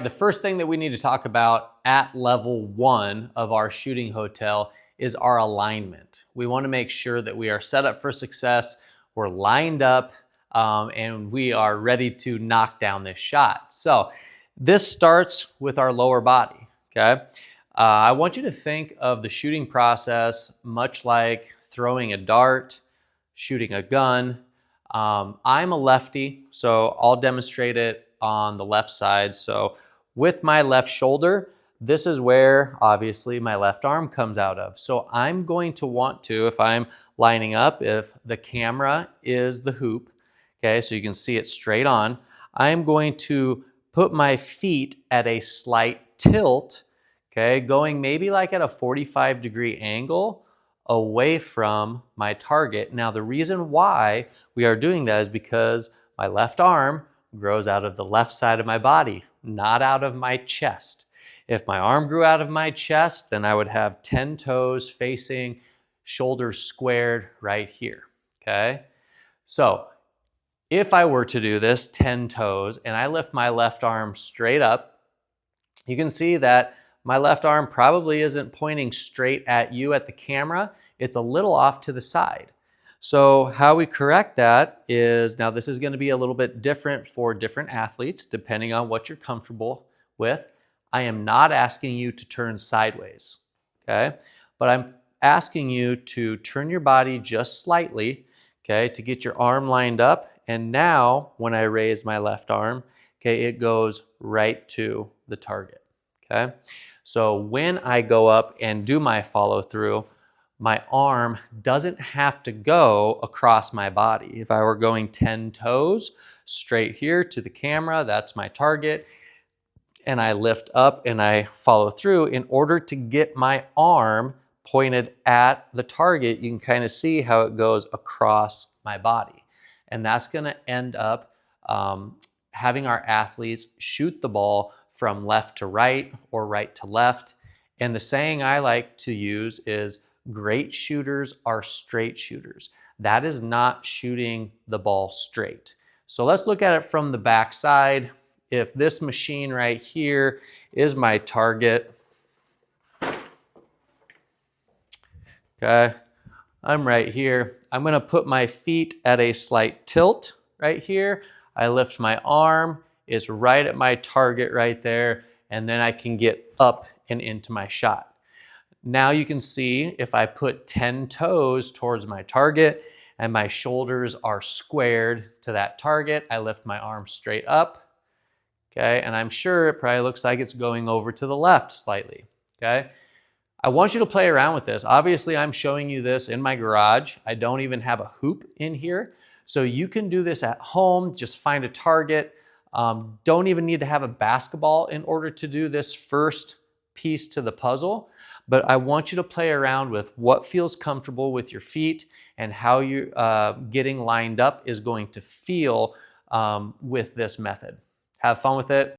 The first thing that we need to talk about at level 1 of our shooting hotel is our alignment. We want to make sure that we are set up for success, we're lined up, and we are ready to knock down this shot. So this starts with our lower body, okay? I want you to think of the shooting process much like throwing a dart, shooting a gun. I'm a lefty, so I'll demonstrate it on the left side. So with my left shoulder, this is where obviously my left arm comes out of. So I'm going to want to, if I'm lining up, if the camera is the hoop, okay, so you can see it straight on, I'm going to put my feet at a slight tilt, okay, going maybe like at a 45-degree angle away from my target. Now, the reason why we are doing that is because my left arm grows out of the left side of my body, not out of my chest. If my arm grew out of my chest, then I would have 10 toes facing, shoulders squared right here, okay? So if I were to do this 10 toes and I lift my left arm straight up, you can see that my left arm probably isn't pointing straight at you at the camera. It's a little off to the side. So how we correct that is, now this is going to be a little bit different for different athletes depending on what you're comfortable with. I am not asking you to turn sideways, okay? But I'm asking you to turn your body just slightly, okay, to get your arm lined up. And now when I raise my left arm, okay, it goes right to the target, okay? So when I go up and do my follow through, my arm doesn't have to go across my body. If I were going 10 toes straight here to the camera, that's my target, and I lift up and I follow through, in order to get my arm pointed at the target, you can kind of see how it goes across my body. And that's gonna end up having our athletes shoot the ball from left to right or right to left. And the saying I like to use is, great shooters are straight shooters. That is not shooting the ball straight. So let's look at it from the back side. If this machine right here is my target, okay, I'm right here. I'm gonna put my feet at a slight tilt right here. I lift my arm, it's right at my target right there, and then I can get up and into my shot. Now you can see if I put 10 toes towards my target and my shoulders are squared to that target, I lift my arm straight up, okay? And I'm sure it probably looks like it's going over to the left slightly, okay? I want you to play around with this. Obviously, I'm showing you this in my garage. I don't even have a hoop in here. So you can do this at home, just find a target. Don't even need to have a basketball in order to do this first piece to the puzzle. But I want you to play around with what feels comfortable with your feet and how you getting lined up is going to feel with this method. Have fun with it.